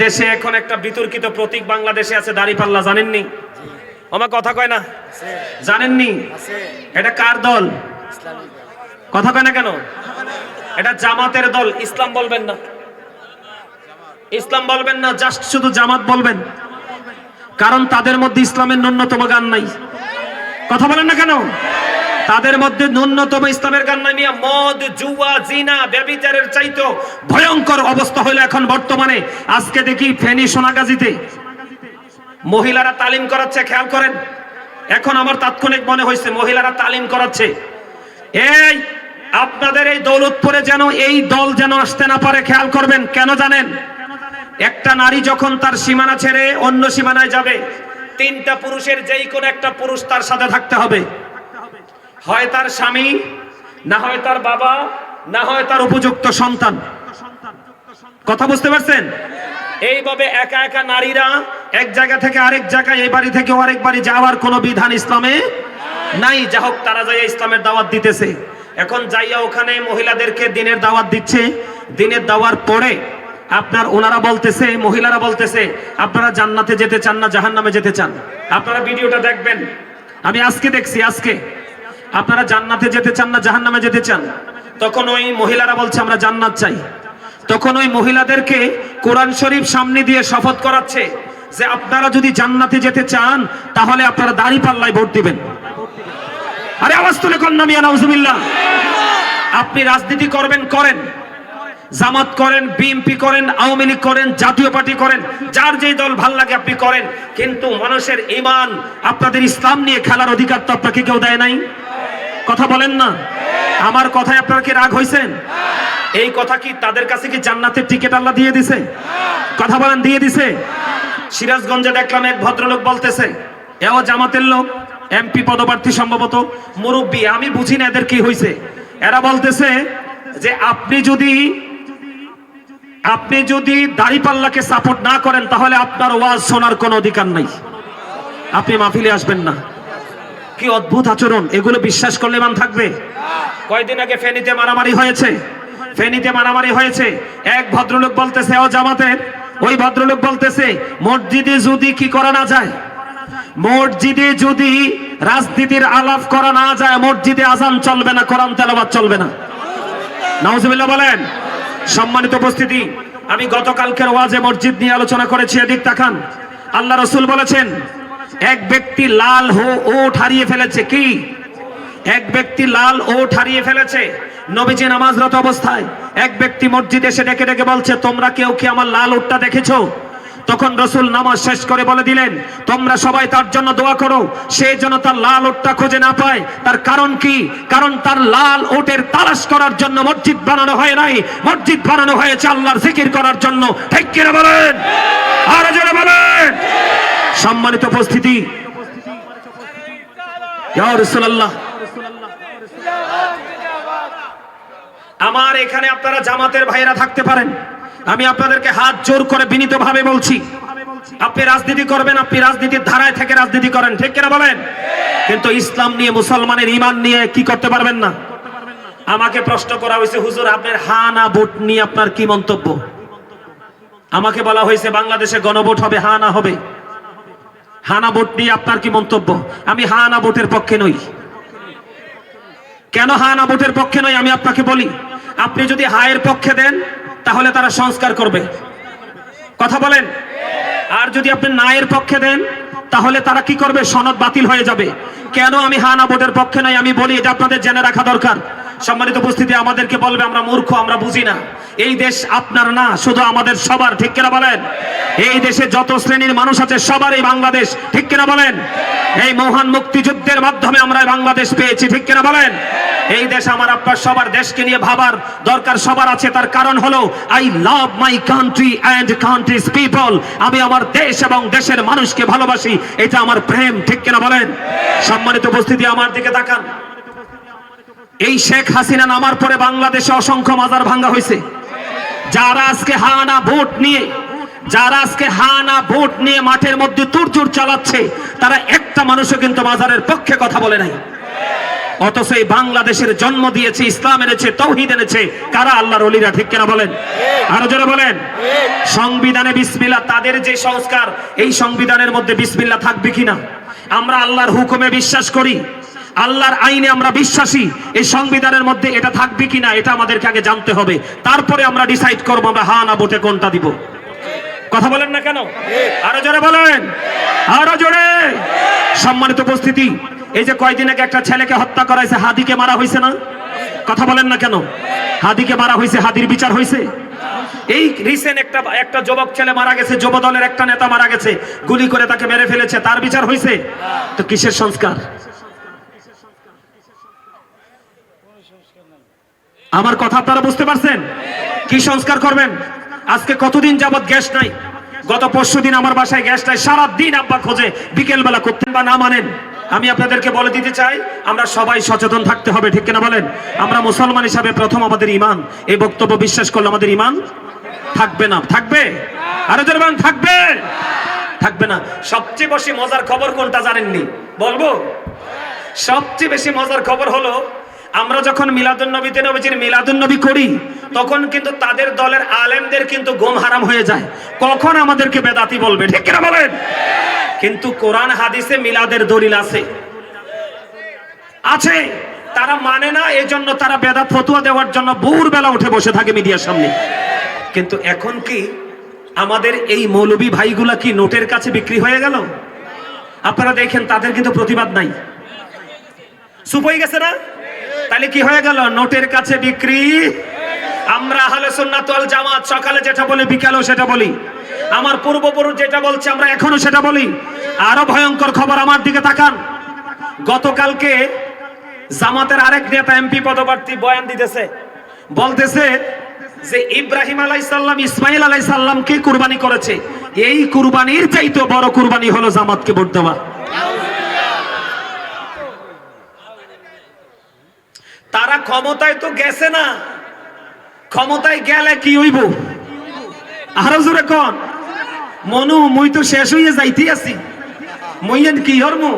দেশে এখন একটা বিতর্কিত প্রতীক বাংলাদেশে আছে, দাঁড়িপাল্লা, জানেননি? আমার কথা কয় না, জানেননি? এটা কার দল? কথা কয় না কেন? এটা জামাতের দল। ইসলাম বলবেন না, ইসলাম বলবেন না, জাস্ট শুধু জামাত বলবেন, কারণ তাদের মধ্যে ইসলামের ন্যূনতম গান নাই। কথা বলেন না কেন? তাদের মধ্যে ন্যূনতম ইসলামের গান নাই। মদ, জুয়া, জিনা, ব্যভিচারের চাইতে ভয়ঙ্কর অবস্থা হলো এখন বর্তমানে। আজকে দেখি ফেনী সোনাগাজীতে মহিলারা তালিম করাচ্ছে, খেয়াল করেন। এখন আমার তাৎক্ষণিক মনে হয়েছে মহিলারা তালিম করাচ্ছে। এই আপনাদের এই দৌলতপুরে যেন এই দল যেন আসতে না পারে, খেয়াল করবেন। কেন জানেন? একটা নারী যখন তার সীমানা ছেড়ে অন্য সীমানায় যাবে, তিনটা পুরুষের যেই কোন একটা পুরুষ তার সাথে থাকতে হবে। হয় তার স্বামী, না হয় তার বাবা, না হয় তার উপযুক্ত সন্তান। কথা বুঝতে পারছেন? এইভাবে একা একা নারীরা এক জায়গা থেকে আরেক জায়গায়, এই বাড়ি থেকে আরেক বাড়ি যাওয়ার কোনো বিধান ইসলামে নাই। যা হোক, তারা যাইয়া ইসলামের দাওয়াত দিতেছে। এখন যাইয়া ওখানে মহিলাদেরকে দিনের দাওয়াত দিচ্ছে। দিনের দাওয়ার পরে আপনার ওনারা বলতেছে, মহিলারা বলতেছে, আপনারা জান্নাতে যেতে চান না জাহান্নামে যেতে চান? আপনারা ভিডিওটা দেখবেন, আমি আজকে দেখছি। আজকে আপনারা জান্নাতে যেতে চান না জাহান্নামে যেতে চান? তখন ওই মহিলারা বলছে আমরা জান্নাত চাই। তখন ওই মহিলাদেরকে কোরআন শরীফ সামনে দিয়ে শপথ করাচ্ছে যে আপনারা যদি জান্নাতে যেতে চান তাহলে আপনারা দাঁড়িপাল্লায় ভোট দিবেন। আরে আওয়াজ তুলে কন্যা মিয়া নাউজুবিল্লাহ। আপনি রাজনীতি করবেন, করেন, জামাত করেন, বিএনপি করেন, আওয়ামী লীগ করেন, জাতীয় পার্টি করেন, যার যেই দল ভাল লাগে আপনি করেন, কিন্তু মানুষের ঈমান, আপনাদের ইসলাম নিয়ে খেলার অধিকার তো আপনাকে কেউ দেয় নাই। কথা বলেন না? আমার কথায় আপনারা কি রাগ হয়েছেন? এই কথা কি তাদের কাছে কি জান্নাতের টিকিট আল্লাহ দিয়ে দিছে? কথা বলেন, দিয়ে দিছে? সিরাজগঞ্জে দেখলাম এক ভদ্রলোক বলতেছে, এও জামাতের লোক, এমপি পদপ্রার্থী সম্ভবত, মুরব্বী, আমি বুঝি না এদের কি হয়েছে। এরা বলতেছে যে আপনি যদি দাঁড়িপাল্লাকে সাপোর্ট না করেন তাহলে আপনার ওয়াজ শোনার কোনো অধিকার নাই, আপনি মাহফিলে আসবেন না। কি অদ্ভুত আচরণ! এগুলো বিশ্বাস করলে মান থাকবে? কয়দিন আগে ফেনীতে মারামারি হয়েছে, ফেনীতে মারামারি হয়েছে। এক ভদ্রলোক বলতেছে ও জামাতের, ওই ভদ্রলোক বলতেছে মসজিদে যদি কি করা না যায়, মসজিদে যদি রাজনীতির আলাপ করা না যায়, মসজিদে আজান চলবে না, কোরআন তেলাওয়াত চলবে না। নাউজুবিল্লাহ বলেন। সম্মানিত উপস্থিতি, আমি গতকালকের ওয়াজে মসজিদ নিয়ে আলোচনা করেছি। এদিক তাকান। আল্লাহ রাসূল বলেছেন এক ব্যক্তি লাল ওট হারিয়ে ফেলেছে। কি? এক ব্যক্তি লাল ওট হারিয়ে ফেলেছে। নবীজি নামাজরত অবস্থায় এক ব্যক্তি মসজিদে এসে ডেকে ডেকে বলছে, তোমরা কেউ কি আমার লাল ওটটা দেখেছো? তখন রাসূল নামাজ শেষ করে বলে দিলেন, তোমরা সবাই তার জন্য দোয়া করো, সে যেন তার লাল ওটটা খুঁজে না পায়। তার কারণ কি? কারণ তার লাল ওটের তালাশ করার জন্য মসজিদ বানানো হয় নাই, মসজিদ বানানো হয়েছে আল্লাহর জিকির করার জন্য। ঠিক কিনা বলেন? আর জোরে বলেন। সম্মানিত উপস্থিতি, ইয়া রাসূলুল্লাহ, আমার এখানে আপনারা জামাতের ভাইরা থাকতে পারেন, আমি আপনাদেরকে হাত জোর করে বিনীতভাবে বলছি, আপনি রাজনীতি করবেন, আপনি রাজনীতির ধারায় থেকে রাজনীতি করেন। ঠিক কিনা বলেন? কিন্তু ইসলাম নিয়ে, মুসলমানের ঈমান নিয়ে কি করতে পারবেন না। আমাকে প্রশ্ন করা হয়েছে, হুজুর আপনার হা না ভোট নিয়ে আপনার কি মন্তব্য? আমাকে বলা হয়েছে বাংলাদেশে গণভোট হবে, হা না হবে। হা না ভোট নিয়ে আপনার কি মন্তব্য? আমি হা না ভোটের পক্ষে নই। কেন হা না ভোটের পক্ষে নই আমি আপনাকে বলি। আপনি যদি হায়ের পক্ষে দেন তাহলে তারা সংস্কার করবে। কথা বলেন। আর যদি আপনি নায়ের পক্ষে দেন তাহলে তারা কি করবে? সনদ বাতিল হয়ে যাবে। কেন আমি হা না ভোটের পক্ষে নই আমি বলি, এটা আপনাদের জেনে রাখা দরকার। সম্মানিত উপস্থিতি, আমাদেরকে বলবে আমরা মূর্খ, আমরা বুঝি না। এই দেশ আপনার না, শুধু আমাদের সবার। ঠিক কিনা বলেন? এই দেশে যত শ্রেণীর মানুষ আছে সবারই বাংলাদেশ। ঠিক কিনা বলেন? এই মহান মুক্তিযুদ্ধের মাধ্যমে আমরা বাংলাদেশ পেয়েছি। ঠিক কিনা বলেন? এই দেশ আমার আপনার সবার। দেশকে নিয়ে ভাবার দরকার সবার আছে। তার কারণ হলো I love my country and countries people. আমি আমার দেশ এবং দেশের মানুষকে ভালোবাসি, এটা আমার প্রেম। ঠিক কিনা বলেন? সম্মানিত উপস্থিতি, আমার দিকে তাকান। এই শেখ হাসিনা নামার পরে বাংলাদেশে অসংখ্য মাজার ভাঙ্গা হয়েছে। যারা আজকে হানা ভোট নিয়ে মাঠের মধ্যে তুরজুর চালাচ্ছে, তারা একটা মানুষও কিন্তু মাজারের পক্ষে কথা বলে নাই। অথচ এই বাংলাদেশের জন্ম দিয়েছে, ইসলাম এনেছে, তৌহিদ এনেছে কারা? আল্লাহর ওলিরা। ঠিক কিনা বলেন? আরো জোরে বলেন। সংবিধানে বিসমিল্লাহ, তাদের যে সংস্কার, এই সংবিধানের মধ্যে বিসমিল্লাহ থাকবে কিনা? আমরা আল্লাহর হুকুমে বিশ্বাস করি, আল্লাহর আইনে আমরা বিশ্বাসী, এই সংবিধানের মধ্যে এটা থাকবে কিনা এটা আমাদেরকে আগে জানতে হবে, তারপরে আমরা ডিসাইড করবো আমরা হ্যাঁ না ভোটে কোনটা দিব। কথা বলেন না কেন? আরো জোরে বলেন, আরো জোরে। সম্মানিত উপস্থিতি, এই যে কয়দিন আগে একটা ছেলেকে হত্যা করা হয়েছে, হাদিকে মারা হয়েছে না? কথা বলেন না কেন? হাদিকে মারা হয়েছে, হাদির বিচার হয়েছে? এই রিসেন্ট একটা যুবক ছেলে মারা গেছে, যুব দলের একটা নেতা মারা গেছে, গুলি করে তাকে মেরে ফেলেছে, তার বিচার হয়েছে? তো কিসের সংস্কার? আমার কথা আপনারা বুঝতে পারছেন? কি সংস্কার করবেন? আজকে কতদিন যাবত গ্যাস নাই, গত পরশুদিন আমার বাসায় গ্যাস নাই, সারাদিন আব্বা খোঁজে, বিকেল বেলা করতেন বা না মানেন। আমি আপনাদেরকে বলে দিতে চাই, আমরা সবাই সচেতন থাকতে হবে। ঠিক কিনা বলেন? আমরা মুসলমান হিসাবে প্রথম আমাদের ইমান, এই বক্তব্য বিশ্বাস করলে আমাদের ইমান থাকবে না। থাকবে? আরো জোরে বলেন, থাকবে? থাকবে না। সবচেয়ে বেশি মজার খবর কোনটা জানেননি? বলবো? সবচেয়ে বেশি মজার খবর হলো, আমরা যখন মিলাদুন্নবীতে নবীজির মিলাদুন্নবী করি, তখন কিন্তু তাদের দলের আলেমদের কিন্তু ঘুম হারাম হয়ে যায়, কখন আমাদেরকে বেদাতি বলবে। ঠিক কিনা বলেন? কিন্তু কোরআন হাদিসে মিলাদের দলিল আছে, আছে, তারা মানে না, এজন্য তারা বেদাত ফতোয়া দেওয়ার জন্য ভোরবেলা উঠে বসে থাকে মিডিয়ার সামনে। কিন্তু এখন কি আমাদের এই মৌলবী ভাইগুলা কি নোটের কাছে বিক্রি হয়ে গেল? আপনারা দেখেন তাদের কিন্তু প্রতিবাদ নাই, চুপ হয়ে গেছে না? তাহলে কি হয়ে গেল? নোটের কাছে বিক্রি। আমরা আহলে সুন্নাত ওয়াল জামাত সকালে যেটা বলি, বিকালেও সেটা বলি, আমার পূর্বপুরুষ যেটা বলছে আমরা এখনো সেটা বলি। আরো ভয়ঙ্কর খবর, আমার দিকে তাকান। গতকালকে জামাতের আরেক নেতা এমপি পদপ্রার্থী বয়ান দিতেছে, বলতেছে যে ইব্রাহিম আলাইহিস সালাম ইসমাইল আলাইহিস সালামকে কুরবানি করেছে, এই কুরবানির চাইতে বড় কুরবানি হলো জামাতকে ভোট দেওয়া। তারা ক্ষমতায় তো গেছে না, ক্ষমতায় গেলে কি হইব? আরো জোরে কোন? মনু মুই তো শেষ হইয়া যাইতে আছি, মুইয়েন কি হরমু?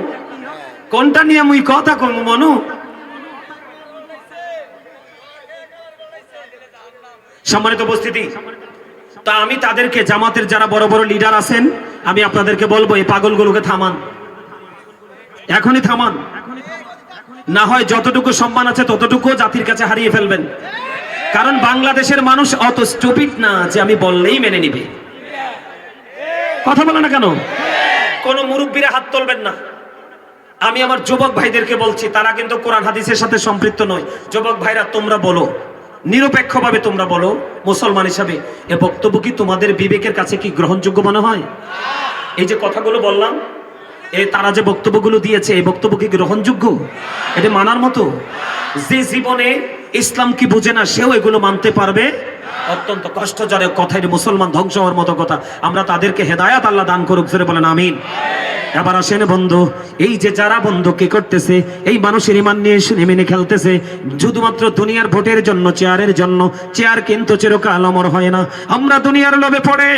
কোনটা নিয়ে মুই কথা কম মনু? সম্মানিত উপস্থিতি, তা আমি তাদেরকে, জামাতের যারা বড় বড় লিডার আছেন, আমি আপনাদেরকে বলবো এই পাগলগুলোকে থামান, এখনই থামান, না হয় যতটুকু সম্মান আছে ততটুকু জাতির কাছে হারিয়ে ফেলবেন। কারণ বাংলাদেশের মানুষ অত স্টুপিড না যে আমি বললেই মেনে নিবে। কথা বলে না কেন? কোন মুরব্বীরা হাত তুলবেন না। আমি আমার যুবক ভাইদেরকে বলছি, তারা কিন্তু কোরআন হাদিসের সাথে সম্পৃক্ত নয়। যুবক ভাইরা, তোমরা বলো, নিরপেক্ষভাবে তোমরা বলো, মুসলমান হিসাবে এ বক্তব্য কি তোমাদের বিবেকের কাছে কি গ্রহণযোগ্য মনে হয়? এই যে কথাগুলো বললাম, তারা যে বক্তব্যগুলো দিয়েছে, এই বক্তব্য কি গ্রহণযোগ্য? এটা মানার মতো? যে জীবনে ইসলাম কি বুঝে না সেও এগুলো মানতে পারবে? অত্যন্ত কষ্টজনক কথা, এটা মুসলমান ধ্বংস হওয়ার মতো কথা। আমরা তাদেরকে হেদায়াত আল্লাহ দান করুক, ফিরে বলেন আমিন। এবার আসেন বন্ধু, এই যে যারা বন্ধু কি করতেছে, এই মানুষের ইমান নিয়ে শুনে মেনে খেলতেছে শুধুমাত্র দুনিয়ার ভোটের জন্য, চেয়ারের জন্য। চেয়ার কিন্তু চিরকাল অমর হয় না। আমরা দুনিয়ার লোভে পড়ে,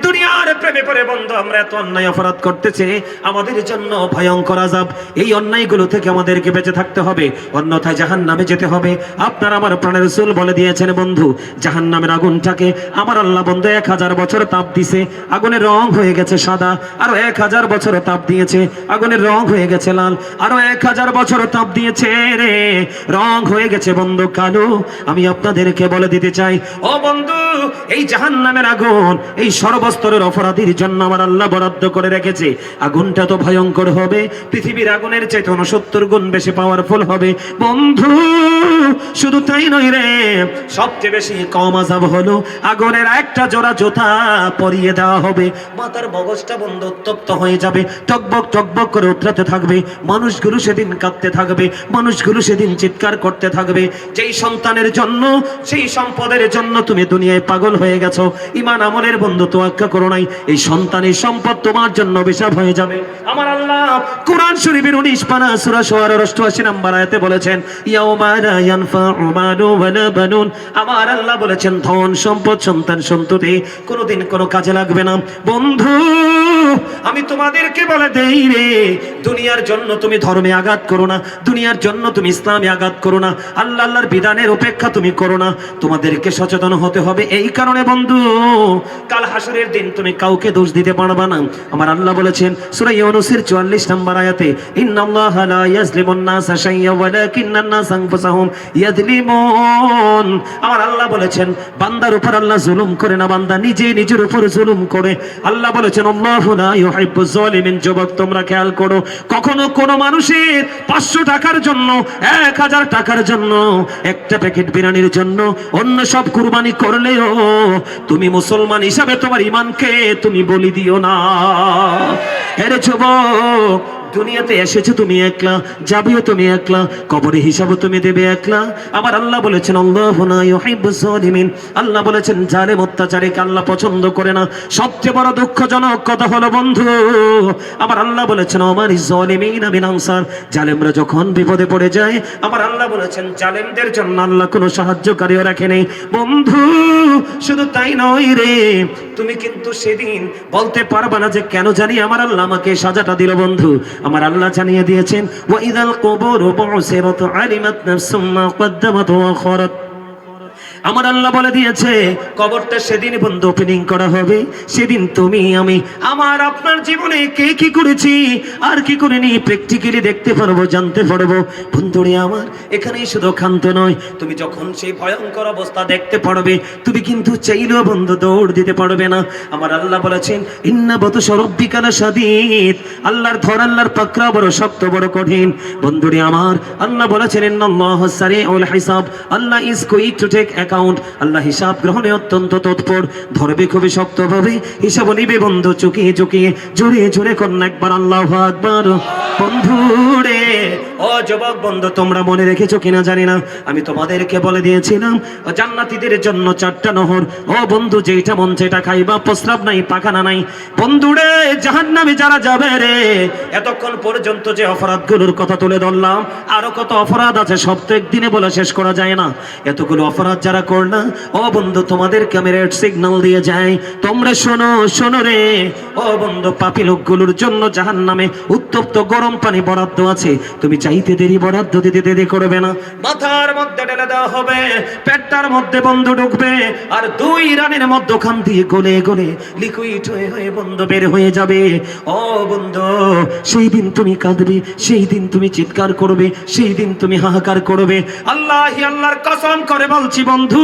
দুনিয়ার প্রেমে পড়ে বন্ধু আমরা এত অন্যায় অপরাধ করতেছে, আমাদের জন্য ভয়ঙ্কর আযাব। এই অন্যায়গুলো থেকে আমাদেরকে বেঁচে থাকতে হবে, অন্যথায় জাহান্নামে যেতে হবে। আপনার আমার প্রাণের রাসূল বলে দিয়েছেন বন্ধু, জাহান্নামের আগুনটাকে আমার আল্লাহ বন্ধু 1000 বছর তাপ দিছে, আগুনের রং হয়ে গেছে সাদা। আরো 1000 বছর তাপ দিয়েছে, আগুনের রং হয়ে গেছে লাল। আরো 1000 বছর তাপ দিয়েছে রে, রং হয়ে গেছে বন্ধু কালো। আমি আপনাদেরকে বলে দিতে চাই, ও বন্ধু, এই জাহান্নামের আগুন এই সর্বস্তরের অপরাধীর জন্য আমার আল্লাহ বরাদ্দ করে রেখেছে। আগুনটা তো ভয়ঙ্কর হবে, পৃথিবীর আগুনের চাইতে 69 গুণ বেশি পাওয়ারফুল হবে বন্ধু। শুধু তাই নয় রে, সবচেয়ে বেশি কম আযাব হলো আগুনের একটা জোড়া জুতা পরিয়ে দেওয়া হবে। মাথার মগজটা বন্ধু উত্তপ্ত হয়ে যাবে, টকবক টকবক করে উঠতে থাকবে। মানুষগুলো সেদিন কাঁদতে থাকবে, মানুষগুলো সেদিন চিৎকার করতে থাকবে। যেই সন্তানের জন্য, সেই সম্পদের জন্য তুমি দুনিয়ায় পাগল হয়ে গেছো, ইমান আমলের বন্ধু তোয়াক্কা করো নাই, এই সন্তানের সম্পদ তোমার জন্য অভিশাপ হয়ে যাবে। আমার আল্লাহ কোরআন শরীফের 19 পারা সূরা শুআরার 88 নম্বর আয়াতে বলেছেন, ইয়াউমা লা ইয়ানফাউ মালু ওয়ালা বানুন। আমার আল্লাহ বলেছেন, ধন সম্পদ, সন্তান সন্ততি কোনোদিন কোনো কাজে লাগবে না বন্ধু। আমি তোমাদেরকে বলে দেই রে, দুনিয়ার জন্য তুমি ধর্মে আঘাত করো না, দুনিয়ার জন্য তুমি ইসলামে আঘাত করো না, আল্লাহর বিধানের উপেক্ষা তুমি করো না। তোমাদেরকে সচেতন হতে হবে। এই কারণে বন্ধু, কাল হাসরের দিন তুমি কাউকে দোষ দিতে পারবে না। আমার আল্লাহ বলেছেন সূরা ইউনূসের 44 নম্বর আয়াতে, ইন্নাল্লাহা লা ইয়াজলিমুন নাসা শাইয়্যান ওয়ালাকিন্নান নাসা আনফুসাহুম ইয়াজলিমুন। আমার আল্লাহ বলেছেন বান্দার উপর আল্লাহ জুলুম করে না, বান্দা নিজে নিজের উপর জুলুম করে। আল্লাহ বলেছেন আল্লাহু লা ইউহিব্বুজ জালিমিন। যুবক তোমরা খেয়াল করো, কখনো কোনো মানুষের 500 টাকার জন্য, 1000 টাকার জন্য, একটা প্যাকেট বিরিয়ানির জন্য অন্য সব কুরবানি করলেও তুমি মুসলমান হিসাবে তোমার ঈমানকে তুমি বলি দিও না। আরে যুবক, দুনিয়াতে এসেছো তুমি একলা, যাবেও তুমি একলা, কবরে হিসাবও তুমি দেবে একলা। আমার আল্লাহ বলেছেন আল্লাহু লা ইউহিব্বুজ জালিমিন। আল্লাহ বলেছেন জালেম অত্যাচারীকে আল্লাহ পছন্দ করে না। সবচেয়ে বড় দুঃখজনক কথা হলো বন্ধু, আমার আল্লাহ বলেছেন আমার জালিমিন মিন আনসার। জালেমরা যখন বিপদে পড়ে যায়, আমার আল্লাহ বলেছেন জালেমদের জন্য আল্লাহ কোনো সাহায্যকারীও রাখে নেই। বন্ধু শুধু তাই নয় রে, তুমি কিন্তু সেদিন বলতে পারবে না যে কেন জানি আমার আল্লাহ আমাকে সাজাটা দিল। বন্ধু আমার আল্লাহ জানিয়ে দিয়েছেন ওয়া ইযাল কুবুরু বু'সিরাত আলিমাত নাফসুম মা কদ্দামাত ওয়া আখারাত। আমার আল্লাহ বলে দিয়েছে কবরটা সেদিন বন্ধু ওপেনিং করা হবে। সেদিন তুমি আমি আমার আপনার জীবনে কে কি করেছি আর কি করিনি প্র্যাকটিক্যালি দেখতে পারবো, জানতে পারবো। বন্ধুরে আমার, এখানেই শুধু ক্ষান্ত নয়, তুমি যখন সেই ভয়ঙ্কর অবস্থা দেখতে পারবে, তুমি কিন্তু চাইলেও বন্ধু দৌড় দিতে পারবে না। আমার আল্লাহ বলেছেন ইন্না বাতশা রাব্বিকা লাশাদীদ। আল্লাহর ধর, আল্লাহর পাকড়া বড় শক্ত, বড় কঠিন। বন্ধুরে আমার, আল্লাহ বলেছেন ইন্নাল্লাহা সারিউল হিসাব। Allah is quick to take account. Allah হিসাব গ্রহণে অত্যন্ত তৎপর, ধরবে খুবই শক্তভাবে, হিসাব নিবে বন্ধু চুকিয়ে চুকিয়ে। জোরে জোরে কন্যা একবার আল্লাহু আকবার। বন্ধুরে, ও যুবক বন্ধু, তোমরা মনে রেখেছো কিনা জানি না, আমি তোমাদেরকে বলে দিয়েছিলাম জান্নাতীদের জন্য 4টা নহর। ও বন্ধু, যেটা মন সেটা খাইবা, প্রস্রাব নাই, পাখানা নাই। বন্ধুরে, জাহান্নামে যারা যাবে রে, এতক্ষণ পর্যন্ত যে অপরাধগুলোর কথা তুলে ধরলাম, আরো কত অপরাধ আছে, সব তো একদিনে বলে শেষ করা যায় না। এতগুলো অপরাধ যারা করলা, ও বন্ধু তোমাদেরকে আমি রেড সিগন্যাল দিয়ে যাই, তোমরা শোনো শোনো রে। ও বন্ধু, পাপী লোকগুলোর জন্য জাহান্নামে উত্তপ্ত গরম পানি বরাদ্দ আছে। তুমি চাইতে দেরি, বরাদ্দ দিতে দেরি করবে না। মাথার মধ্যে ঢেলে দেওয়া হবে, পেটটার মধ্যে বন্ধু ঢুকবে, আর 2 রানের মধ্যখান দিয়ে গলে গলে লিকুইড হয়ে হয়ে বন্ধু বের হয়ে যাবে। ও বন্ধু, সেই দিন তুমি কাঁদবে, সেই দিন তুমি চিৎকার করবে, সেই দিন তুমি হাহাকার করবে। আল্লাহি আল্লাহর কসম করে বলছি বন্ধু,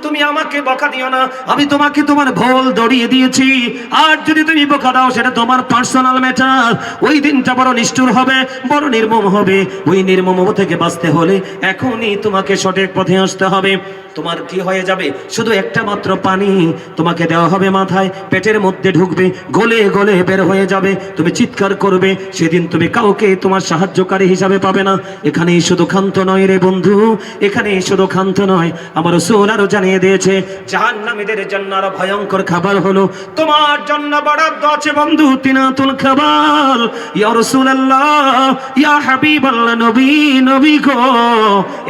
তুমি আমাকে বকা দিও না, আমি তোমাকে তোমার ভুল ধরিয়ে দিয়েছি। আর যদি তুমি বকা দাও, সেটা তোমার পার্সোনাল ম্যাটার। ওই দিনটা বড় নিষ্ঠুর হবে, বড় নির্মম হবে। ওই নির্মম থেকে বাঁচতে হলে এখনই তোমাকে সঠিক পথে আসতে হবে। তোমার কি হয়ে যাবে, শুধু একটা মাত্র পানি তোমাকে দেওয়া হবে মাথায়, পেটের মধ্যে ঢুকবে, গলে গলে বের হয়ে যাবে। তুমি চিৎকার করবে, সেদিন তুমি কাউকে তোমার সাহায্যকারী হিসাবে পাবে না। এখানেই শুধু ক্ষান্ত নয় রে বন্ধু, এখানেই শুধু ক্ষান্ত নয়, আমার রাসূল আরো জানিয়ে দিয়েছে জাহান্নামীদের জন্য আরো ভয়ঙ্কর খাবার হলো তোমার জন্য বরাদ্দ আছে বন্ধু, তিনাতুল খাবার। ইয়া রাসূলুল্লাহ, ইয়া হাবিবাল্লাহ, নবী নবী গো,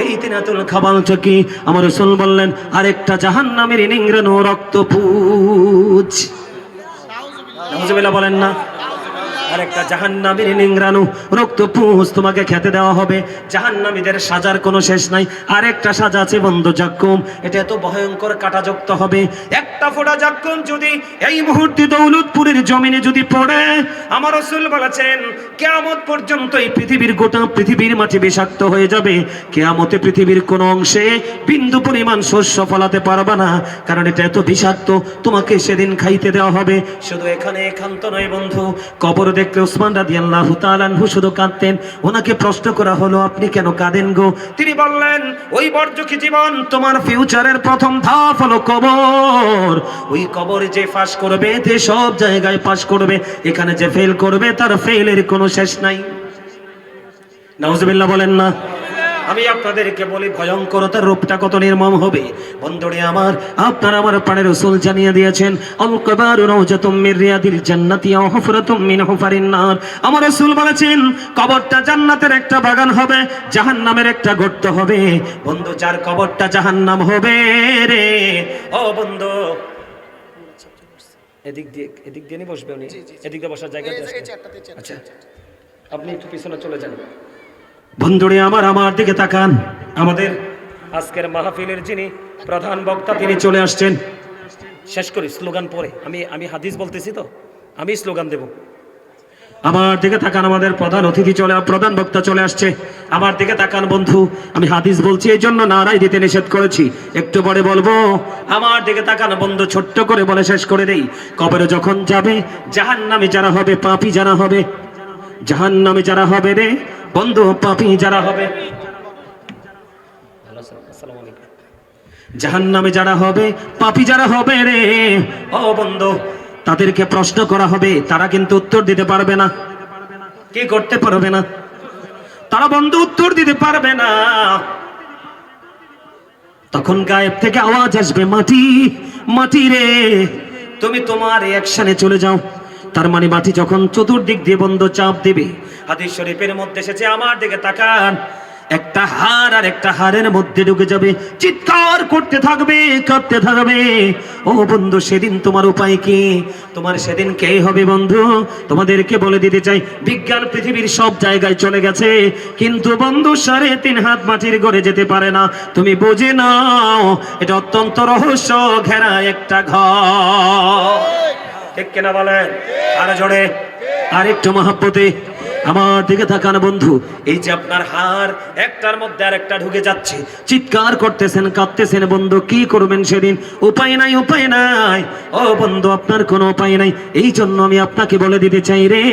এই তিনাতুল খাবারটা কি? আমার রাসূল বললেন আরেকটা জাহান্নামের নিংড়ানো রক্তপুঁজ। নাউজুবিল্লাহ বলেন না। আরেকটা জাহান্নামের নিংড়ানো রক্তপুঁজ তোমাকে খেতে দেওয়া হবে। জাহান্নামীদের সাজার কোনো শেষ নাই। আরেকটা সাজা আছে বন্ধু, জাক্কুম। এটা এত ভয়ঙ্কর কাঁটাযুক্ত হবে, একটা ফোঁটা জাক্কুম যদি এই মুহূর্তে দৌলতপুরের জমিনে যদি পড়ে, আমার রাসূল বলেছেন কিয়ামত পর্যন্ত এই পৃথিবীর গোটা পৃথিবীর মাটি বিষাক্ত হয়ে যাবে। কিয়ামতে পৃথিবীর কোনো অংশে বিন্দু পরিমাণ শস্য ফলাতে পারবে না, কারণ এটা এত বিষাক্ত, তোমাকে সেদিন খাইতে দেওয়া হবে। শুধু এখানে একান্ত নয় বন্ধু, কবর দেখলে উসমান রাদিয়াল্লাহু তাআলা আনহু শুধু কাঁদতেন। ওনাকে প্রশ্ন করা হলো আপনি কেন কাঁদেন গো? তিনি বললেন ওই বর্জকি জীবন, তোমার ফিউচারের প্রথম ধাপ হলো কবর। ওই কবরে যে পাস করবে তে সব জায়গায় পাস করবে, এখানে যে ফেল করবে তার ফেলের কোনো শেষ নাই। নাউজুবিল্লাহ বলেন না। আমি আপনাদেরকে বলি ভয়ঙ্করতার রূপটা কত নির্মম হবে। বন্ধুরে আমার, আপনার আমার প্রাণের রাসূল জানিয়ে দিয়েছেন আল কবরু রাউজাতুম মির রিয়াদিল জান্নাতি ওয়া হুফরাতুম মিন হুফারিন নার। আমার রাসূল বলেছেন কবরটা জান্নাতের একটা বাগান হবে, জাহান্নামের একটা গর্ত হবে। বন্ধু, যার কবরটা জাহান্নাম হবে রে, ও বন্ধু, এদিক দিয়ে নিয়ে বসবে উনি, এদিক দিয়ে বসার জায়গা আছে। আচ্ছা আপনি একটু পিছনে চলে যান। বন্ধুরে আমার দিকে তাকান। আমাদের আজকের মাহফিলের যিনি প্রধান বক্তা তিনি চলে আসছেন। শেষ করি স্লোগান পরে, আমি হাদিস বলতেছি তো, আমি স্লোগান দেব। আমার দিকে তাকান, আমাদের প্রধান বক্তা চলে আসছে। আমার দিকে তাকান বন্ধু, আমি হাদিস বলছি এই জন্য নারাই দিতে নিষেধ করেছি, একটু পরে বলবো। আমার দিকে তাকান বন্ধু, ছোট্ট করে বলে শেষ করে দেই। কবরে যখন যাবে, জাহান্নামে যারা হবে, পাপী যারা হবে, জাহান্নামে যারা হবে রে বন্ধু, পাপী যারা হবে, জাহান্নামে যারা হবে, পাপী যারা হবে রে ও বন্ধু, তাদেরকে প্রশ্ন করা হবে। তারা কিন্তু উত্তর দিতে পারবে না। কি করতে পারবে না? তারা বন্ধু উত্তর দিতে পারবে না। তখন গায়েব থেকে আওয়াজ আসবে, মাটি মাটি রে তুমি তোমার অ্যাকশনে চলে যাও। তার মানে মাটি যখন চতুর্দিক দিয়ে বন্ধু চাপ দেবে, হাদিস শরীফের মধ্যে এসেছে, আমার দিকে তাকান, একটা হার আর একটা হারের মধ্যে ঢুকে যাবে, চিৎকার করতে থাকবে, কাঁদতে থাকবে। ও বন্ধু, সেদিন তোমার উপায় কি? তোমার সেদিন কে হবে বন্ধু? তোমাদেরকে বলে দিতে চাই, বিজ্ঞান পৃথিবীর সব জায়গায় চলে গেছে, কিন্তু বন্ধু 3.5 হাত মাটির ঘরে যেতে পারে না। তুমি বুঝে নাও, এটা অত্যন্ত রহস্য ঘেরা একটা ঘর। ঠিক কিনা বলেন? আরো জোরে, আরেকটু মহাব্বতে আমার দিকে তাকান বন্ধু। এই যে আপনার হার, একটার মধ্যে আরেকটা ঢুকে যাচ্ছে, চিৎকার করতেছেন, কাঁদতেছেন বন্ধু, কি করবেন সেদিন? উপায় নাই, উপায় নাই ও বন্ধু, আপনার কোনো উপায় নাই। এই জন্য আমি আপনাকে বলে দিতে চাই রে,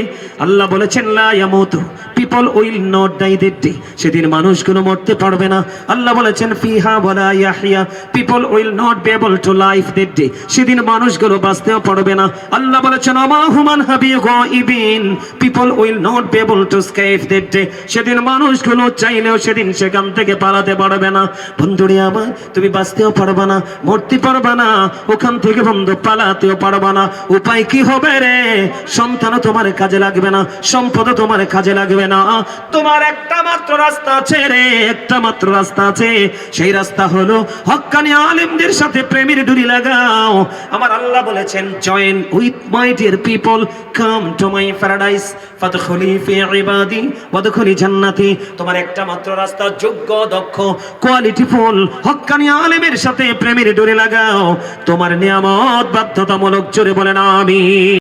আল্লাহ বলেছেন লা ইয়ামুতু, people will not die that day, সেদিন মানুষগুলো মরতে পারবে না। আল্লাহ বলেছেন ফিহা ওয়ালা ইয়াহইয়া, people will not be able to life that day, সেদিন মানুষগুলো বাঁচতেও পারবে না। আল্লাহ বলেছেন আমা হুমান হাবি গাইবিন, people will not be able to escape that day, সেদিন মানুষগুলো চাইলেও সেদিন সেখান থেকে পালাতে পারবে না। বন্ধুরে আমার, তুমি বাঁচতেও পারবে না, মরতে পারবে না, ওখান থেকে বন্ধু পালাতেও পারবে না। উপায় কি হবে রে? সন্তানও তোমার কাজে লাগবে না, সম্পদও তোমার কাজে লাগবে না। তোমার একটা মাত্র রাস্তা আছে রে, একটা মাত্র রাস্তা আছে। সেই রাস্তা হলো হক্কানি আলেমদের সাথে প্রেমের ডুরি লাগাও। আমার আল্লাহ বলেছেন, join with my dear people, come to my paradise, ফাদখুলি ফি ইবাদি ওয়াদখুলি জান্নাতি। তোমার একটা মাত্র রাস্তা, যোগ্য, দক্ষ, কোয়ালিটিফুল হক্কানি আলেমের সাথে প্রেমের ডুরি লাগাও। তোমার নিয়ামত বাধ্যতামূলক, জোরে বলেন আমিন।